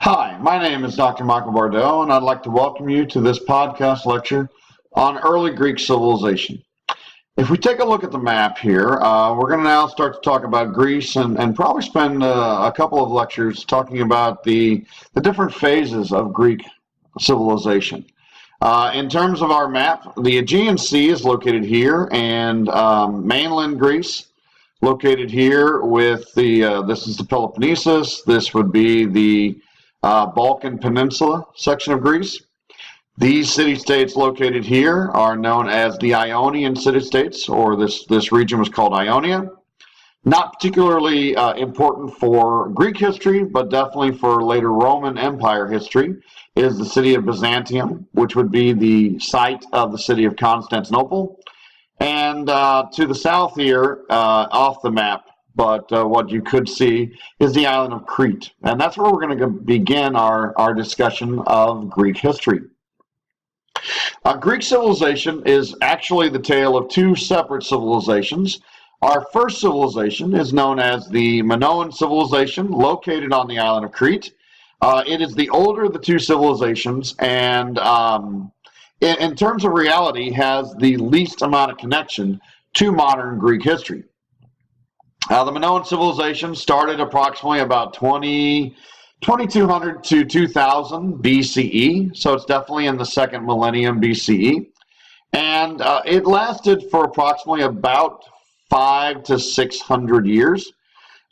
Hi, my name is Dr. Michael Bardell, and I'd like to welcome you to this podcast lecture on early Greek civilization. If we take a look at the map here, we're going to now start to talk about Greece and probably spend a couple of lectures talking about the different phases of Greek civilization. In terms of our map, the Aegean Sea is located here, and mainland Greece located here with this is the Peloponnesus. This would be the Balkan Peninsula section of Greece. These city-states located here are known as the Ionian city-states, or this region was called Ionia. Not particularly important for Greek history, but definitely for later Roman Empire history, is the city of Byzantium, which would be the site of the city of Constantinople. And to the south here, off the map, but what you could see is the island of Crete. And that's where we're going to begin our discussion of Greek history. Greek civilization is actually the tale of two separate civilizations. Our first civilization is known as the Minoan civilization, located on the island of Crete. It is the older of the two civilizations, and in terms of reality, has the least amount of connection to modern Greek history. The Minoan civilization started approximately about 2200 to 2000 BCE, so it's definitely in the second millennium BCE, and it lasted for approximately about 500 to 600 years.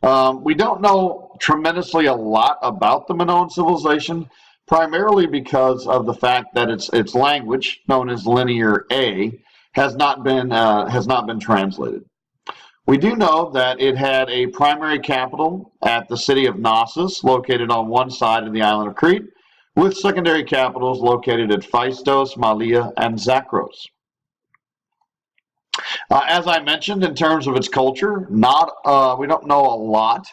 We don't know tremendously a lot about the Minoan civilization, primarily because of the fact that its language, known as Linear A, has not been translated. We do know that it had a primary capital at the city of Knossos, located on one side of the island of Crete, with secondary capitals located at Phaistos, Malea, and Zakros. As I mentioned, in terms of its culture, we don't know a lot.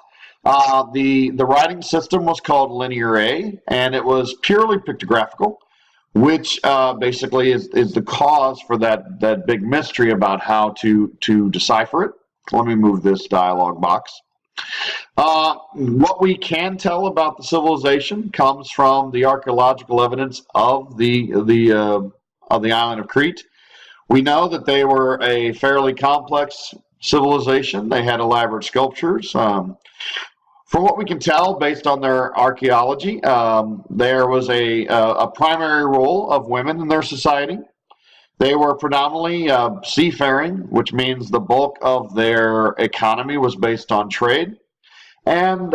The writing system was called Linear A, and it was purely pictographical, which basically is the cause for that big mystery about how to decipher it. Let me move this dialog box. What we can tell about the civilization comes from the archaeological evidence of the island of Crete. We know that they were a fairly complex civilization. They had elaborate sculptures. From what we can tell, based on their archaeology, there was a primary role of women in their society. They were predominantly seafaring, which means the bulk of their economy was based on trade. And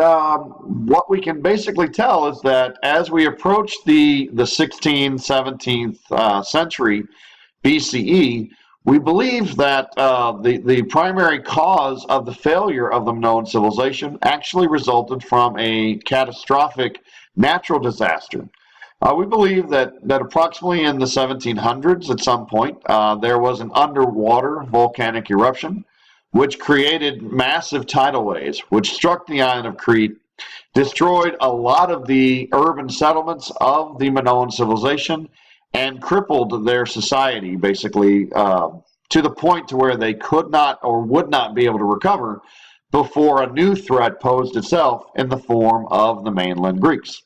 what we can basically tell is that as we approach the 16th, 17th century BCE, we believe that the primary cause of the failure of the Minoan civilization actually resulted from a catastrophic natural disaster. We believe that approximately in the 1700s, at some point, there was an underwater volcanic eruption, which created massive tidal waves, which struck the island of Crete, destroyed a lot of the urban settlements of the Minoan civilization, and crippled their society, basically, to the point to where they could not or would not be able to recover before a new threat posed itself in the form of the mainland Greeks.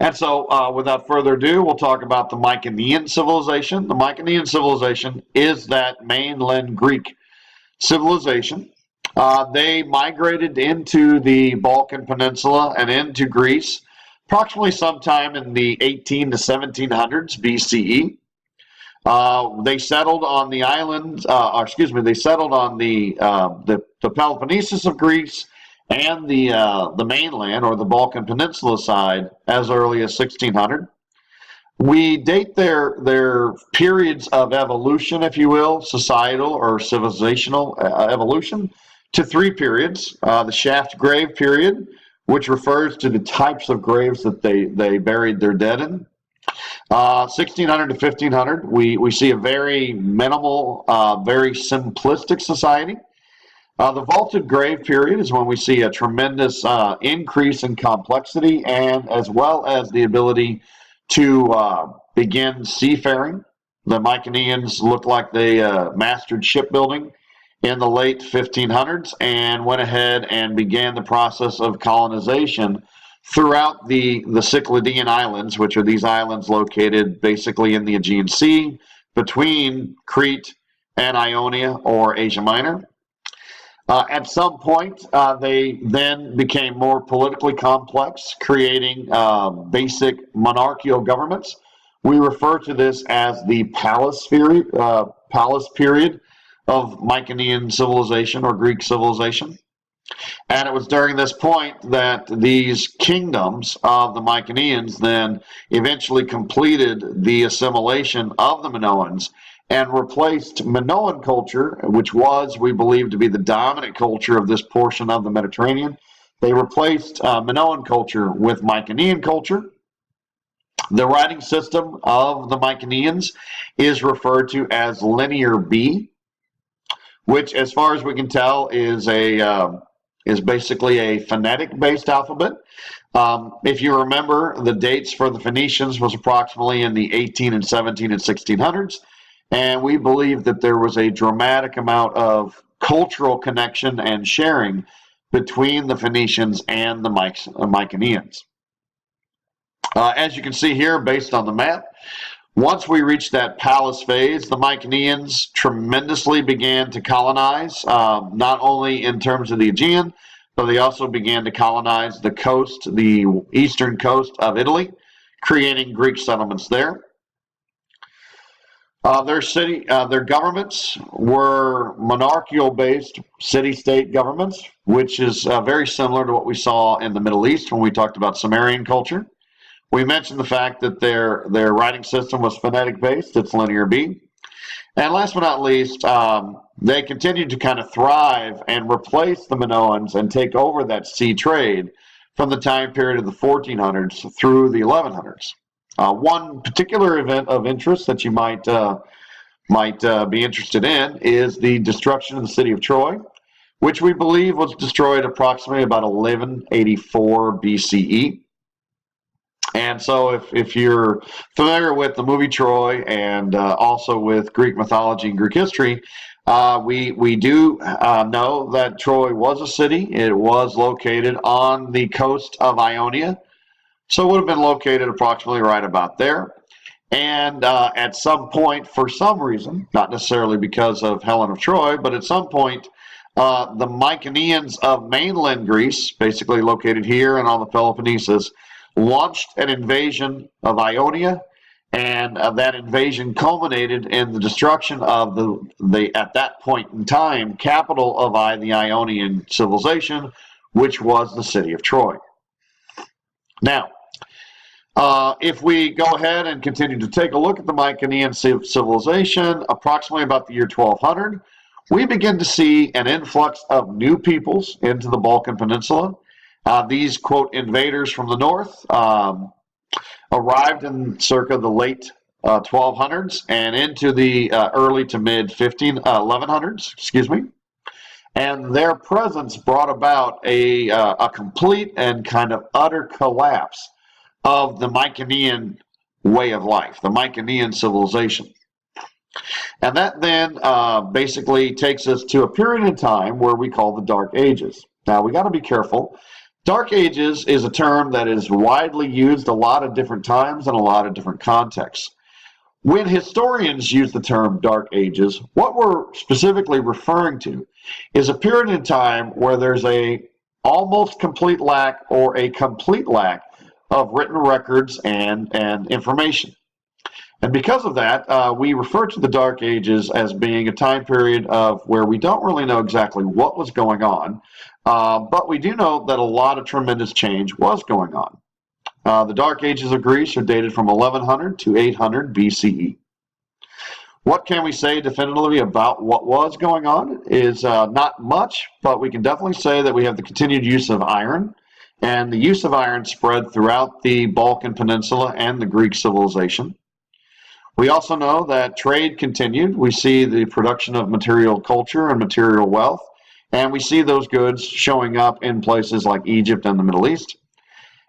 And so, without further ado, we'll talk about the Mycenaean civilization. The Mycenaean civilization is that mainland Greek civilization. They migrated into the Balkan Peninsula and into Greece approximately sometime in the 18 to 1700s BCE. They settled on the island, they settled on the Peloponnesus of Greece and the mainland, or the Balkan Peninsula side, as early as 1600. We date their periods of evolution, if you will, societal or civilizational evolution, to three periods. The Shaft grave period, which refers to the types of graves that they buried their dead in. 1600 to 1500, we see a very minimal, very simplistic society. The vaulted grave period is when we see a tremendous increase in complexity, and as well as the ability to begin seafaring. The Mycenaeans looked like they mastered shipbuilding in the late 1500s and went ahead and began the process of colonization throughout the Cycladian Islands, which are these islands located basically in the Aegean Sea between Crete and Ionia or Asia Minor. At some point, they then became more politically complex, creating basic monarchical governments. We refer to this as the Palace period of Mycenaean civilization or Greek civilization. And it was during this point that these kingdoms of the Mycenaeans then eventually completed the assimilation of the Minoans and replaced Minoan culture, which was, we believe, to be the dominant culture of this portion of the Mediterranean. They replaced Minoan culture with Mycenaean culture. The writing system of the Mycenaeans is referred to as Linear B, which, as far as we can tell, is basically a phonetic-based alphabet. If you remember, the dates for the Phoenicians was approximately in the 18 and 17 and 1600s, and we believe that there was a dramatic amount of cultural connection and sharing between the Phoenicians and the Mycenaeans. As you can see here, based on the map, once we reached that palace phase, the Mycenaeans tremendously began to colonize, not only in terms of the Aegean, but they also began to colonize the coast, the eastern coast of Italy, creating Greek settlements there. Their governments were monarchical-based city-state governments, which is very similar to what we saw in the Middle East when we talked about Sumerian culture. We mentioned the fact that their writing system was phonetic-based. It's Linear B. And last but not least, they continued to kind of thrive and replace the Minoans and take over that sea trade from the time period of the 1400s through the 1100s. One particular event of interest that you might be interested in is the destruction of the city of Troy, which we believe was destroyed approximately about 1184 BCE. And so if you're familiar with the movie Troy and also with Greek mythology and Greek history, we do know that Troy was a city. It was located on the coast of Ionia, so it would have been located approximately right about there. And at some point, for some reason, not necessarily because of Helen of Troy, but at some point, the Mycenaeans of mainland Greece, basically located here and on the Peloponnesus, launched an invasion of Ionia, and that invasion culminated in the destruction of the at that point in time, capital of the Ionian civilization, which was the city of Troy. Now, if we go ahead and continue to take a look at the Mycenaean civilization, approximately about the year 1200, we begin to see an influx of new peoples into the Balkan Peninsula. These, quote, invaders from the north arrived in circa the late 1200s and into the early to mid 1100s, excuse me. And their presence brought about a complete and kind of utter collapse of the Mycenaean way of life, the Mycenaean civilization. And that then basically takes us to a period in time where we call the Dark Ages. Now, we got to be careful. Dark Ages is a term that is widely used a lot of different times in a lot of different contexts. When historians use the term Dark Ages, what we're specifically referring to is a period in time where there's a almost complete lack or a complete lack of written records and information. And because of that, we refer to the Dark Ages as being a time period of where we don't really know exactly what was going on, but we do know that a lot of tremendous change was going on. The Dark Ages of Greece are dated from 1100 to 800 BCE. What can we say definitively about what was going on is not much, but we can definitely say that we have the continued use of iron, and the use of iron spread throughout the Balkan Peninsula and the Greek civilization. We also know that trade continued. We see the production of material culture and material wealth, and we see those goods showing up in places like Egypt and the Middle East.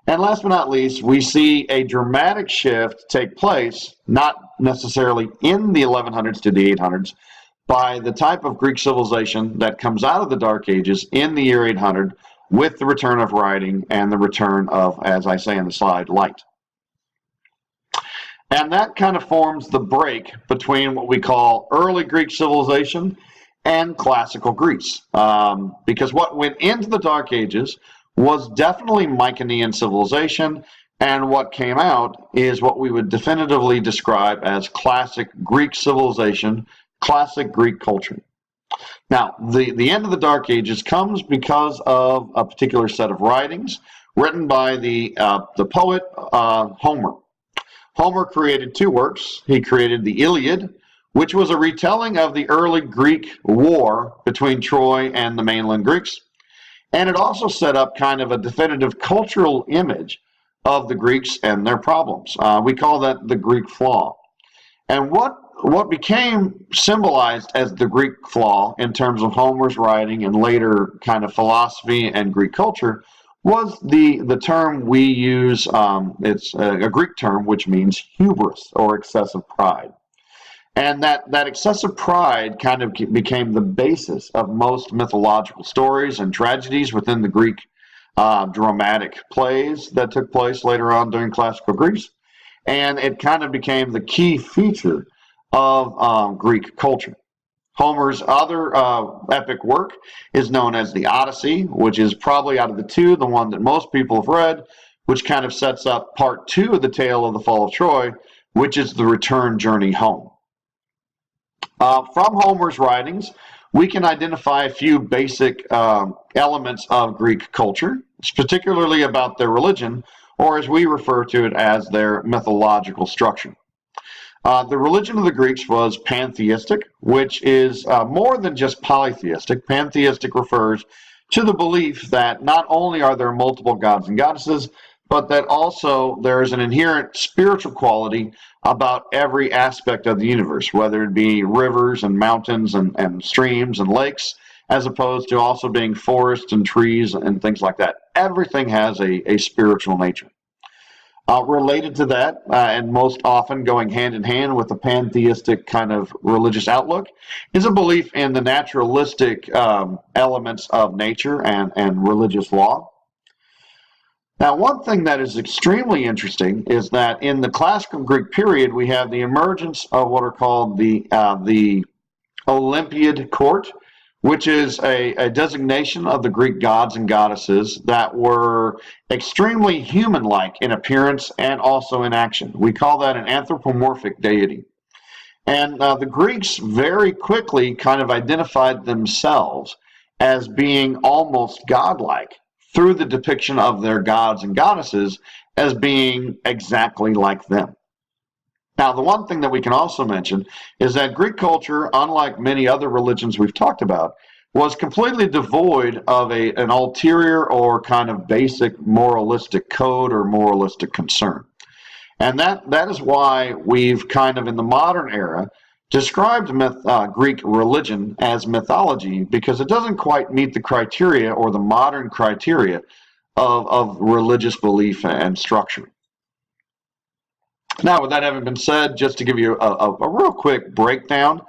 And last but not least, we see a dramatic shift take place, not necessarily in the 1100s to the 800s, by the type of Greek civilization that comes out of the Dark Ages in the year 800, with the return of writing and the return of, as I say in the slide, light. And that kind of forms the break between what we call early Greek civilization and classical Greece. Because what went into the Dark Ages was definitely Mycenaean civilization, and what came out is what we would definitively describe as classic Greek civilization, classic Greek culture. Now, the end of the Dark Ages comes because of a particular set of writings written by the poet Homer. Homer created two works. He created the Iliad, which was a retelling of the early Greek war between Troy and the mainland Greeks. And it also set up kind of a definitive cultural image of the Greeks and their problems. We call that the Greek flaw. And what became symbolized as the Greek flaw in terms of Homer's writing and later kind of philosophy and Greek culture was the term we use. It's a Greek term which means hubris or excessive pride. And that excessive pride kind of became the basis of most mythological stories and tragedies within the Greek dramatic plays that took place later on during classical Greece. And it kind of became the key feature of Greek culture. Homer's other epic work is known as the Odyssey, which is probably out of the two, the one that most people have read, which kind of sets up part two of the tale of the fall of Troy, which is the return journey home. From Homer's writings, we can identify a few basic elements of Greek culture, particularly about their religion, or as we refer to it as their mythological structure. The religion of the Greeks was pantheistic, which is more than just polytheistic. Pantheistic refers to the belief that not only are there multiple gods and goddesses, but that also there is an inherent spiritual quality about every aspect of the universe, whether it be rivers and mountains and streams and lakes, as opposed to also being forests and trees and things like that. Everything has a spiritual nature. Related to that, and most often going hand in hand with the pantheistic kind of religious outlook, is a belief in the naturalistic elements of nature and religious law. Now, one thing that is extremely interesting is that in the classical Greek period, we have the emergence of what are called the Olympiad court, which is a designation of the Greek gods and goddesses that were extremely human-like in appearance and also in action. We call that an anthropomorphic deity. And the Greeks very quickly kind of identified themselves as being almost godlike through the depiction of their gods and goddesses as being exactly like them. Now, the one thing that we can also mention is that Greek culture, unlike many other religions we've talked about, was completely devoid of an ulterior or kind of basic moralistic code or moralistic concern. And that is why we've kind of in the modern era described Greek religion as mythology, because it doesn't quite meet the criteria or the modern criteria of religious belief and structure. Now, with that having been said, just to give you a real quick breakdown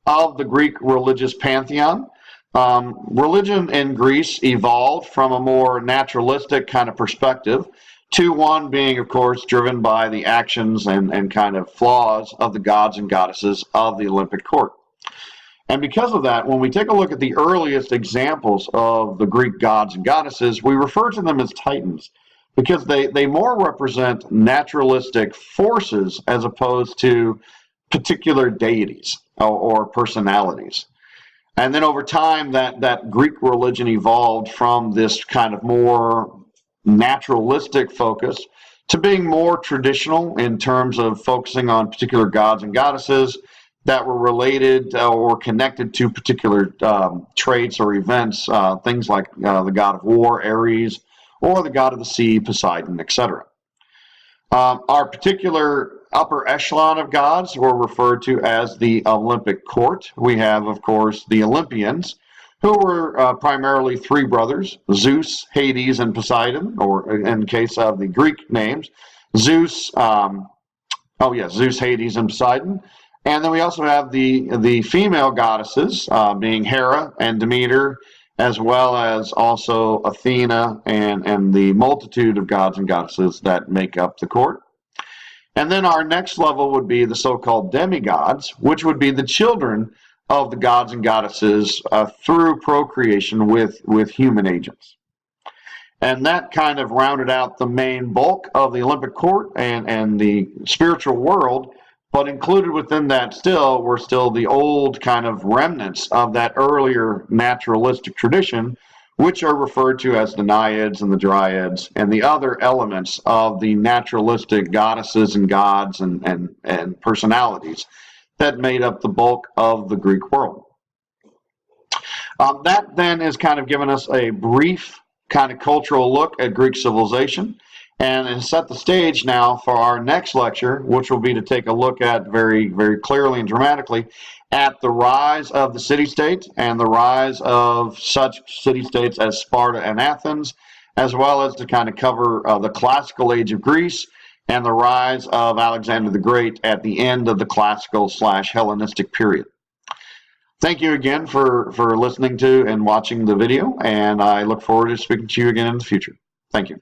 of the Greek religious pantheon, religion in Greece evolved from a more naturalistic kind of perspective to one being, of course, driven by the actions and kind of flaws of the gods and goddesses of the Olympic court. And because of that, when we take a look at the earliest examples of the Greek gods and goddesses, we refer to them as titans, because they more represent naturalistic forces as opposed to particular deities or personalities. And then over time, that Greek religion evolved from this kind of more naturalistic focus to being more traditional in terms of focusing on particular gods and goddesses that were related or connected to particular traits or events, things like the god of war, Ares, or the god of the sea, Poseidon, etc. Our particular upper echelon of gods were referred to as the Olympic court. We have, of course, the Olympians, who were primarily three brothers, Zeus, Hades, and Poseidon, or in case of the Greek names, Zeus, Zeus, Hades, and Poseidon. And then we also have the female goddesses, being Hera and Demeter as well as also Athena and the multitude of gods and goddesses that make up the court. And then our next level would be the so-called demigods, which would be the children of the gods and goddesses through procreation with human agents. And that kind of rounded out the main bulk of the Olympic court and the spiritual world, but included within that still were still the old kind of remnants of that earlier naturalistic tradition, which are referred to as the Naiads and the Dryads and the other elements of the naturalistic goddesses and gods and personalities that made up the bulk of the Greek world. That then has kind of given us a brief kind of cultural look at Greek civilization and set the stage now for our next lecture, which will be to take a look at very, very clearly and dramatically at the rise of the city-state and the rise of such city-states as Sparta and Athens, as well as to kind of cover the classical age of Greece and the rise of Alexander the Great at the end of the classical/Hellenistic period. Thank you again for listening to and watching the video, and I look forward to speaking to you again in the future. Thank you.